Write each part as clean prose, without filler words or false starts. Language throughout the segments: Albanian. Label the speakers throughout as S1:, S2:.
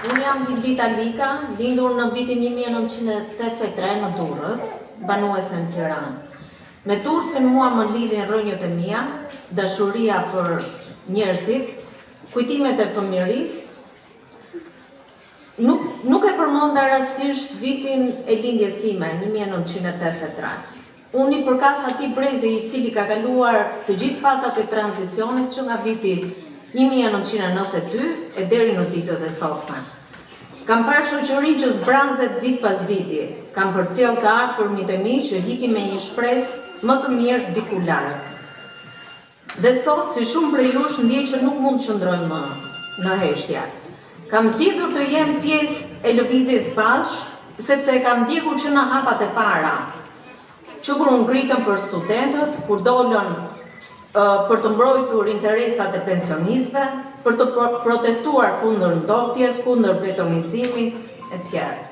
S1: Unë jam Lindita Lika, lindur në vitin 1983 në Durrës, banues në Tiranë. Me Durrësin mua më lidhin rrënjët e mia, dashuria për njerëzit, kujtimet e fëmijërisë. Nuk e përmenda rastisht vitin e lindjes time, 1983. Unë i përkas atij brezi i cili ka kaluar të gjithë fazat e tranzicionit që nga viti 1992 e deri në ditët e sotme. Kam parë shoqërinë që zbranzet vit pas viti, kam përcjell të afërmit e mi që hikin me një shpresë më të mirë diku larg. Dhe sot, si shumë prej jush, ndjej që nuk mund të qëndroj më në heshtja. Kam zgjedhur të jem pjesë e lëvizjes bashkë, sepse e kam ndjekur që në hapat e para, që kur u ngritën për studentët, kur dolën për të mbrojtur interesat e pensionistëve, për të protestuar kundër ndotjes, kundër betonizimit e tjerë.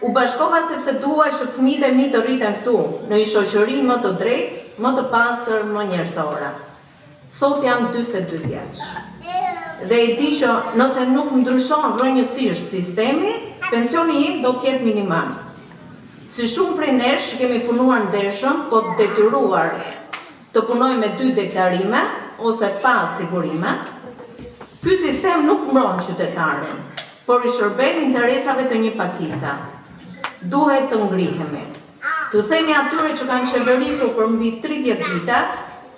S1: U bashkova sepse duaj që fëmijët e mi të rriten këtu, në një shoqëri më të drejtë, më të pastër, më njerëzore. Sot jam 42 vjeç. Dhe e di që nëse nuk ndryshon rrënjësisht sistemi, pensioni im do të jetë minimal. Si shumë prej nesh që kemi punuar ndershëm, po të detyruar të punoj me 2 deklarime ose pa sigurime, ky sistem nuk mbron qytetarin, por i shërben interesave të një pakica. Duhet të ngrihemi. Të themi atyre që kanë qeverisur për mbi 30 vite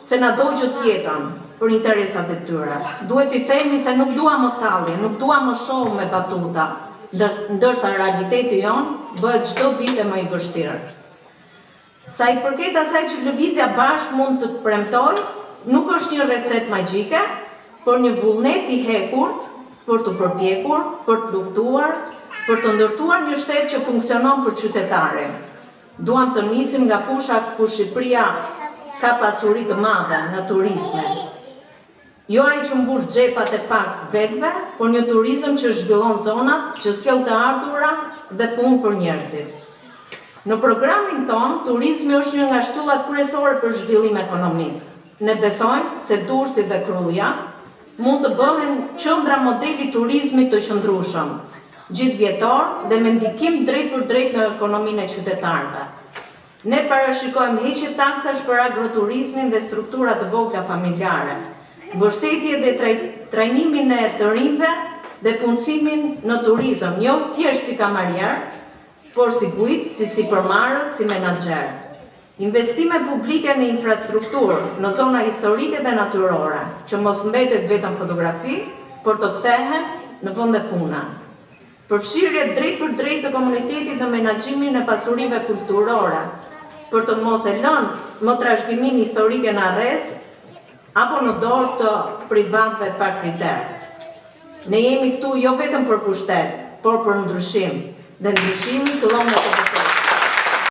S1: se na dogjët jetën për interesat e tyre. Duhet i themi se nuk dua më tallje, nuk dua më show me batuta, ndërsa realiteti jon bëhet çdo ditë më i vështirë. Sa i përket asaj që lëvizja bashkë mund të premtoj, nuk është një recet magjike, por një vullnet i hekurt për të përpjekur, për të luftuar, për të ndërtuar një shtet që funksionon për qytetarin. Duam të nisim nga fusha ku Shqipëria ka pasuri të madhe në turizme. Jo ai që mbush xhepat e pak vetëve, por një turizëm që zhvillon zonat, që sjell të ardhura dhe punë për njerëzit. Në programin ton, turizmi është një nga shtyllat kryesore për zhvillim ekonomik. Ne besojmë se Durrësi dhe Kruja mund të bëhen qendra modeli turizmit të qëndrueshëm, gjithvjetor dhe me ndikim drejt për drejt në ekonominë e qytetarëve. Ne parashikojmë heqje taksash për agroturizmin dhe struktura të vogla familjare, mbështetje dhe trajnimin e të rinjve dhe punësimin në turizëm, jo thjesht si kamarier, por si guid, si sipërmarrës, si menaxher. Investime publike në infrastrukturë, në zona historike dhe natyrore, që mos mbetet vetëm fotografi, por të kthehen në vende puna. Përfshirje drejt për drejt të komunitetit në menaxhimin e pasurive kulturore, për të mos e lënë më trashëgiminë historike në arrest apo në dorë të privatëve pa kriter. Ne jemi këtu jo vetëm për pushtet, por për ndryshim. Dhe ndryshimi fillon nga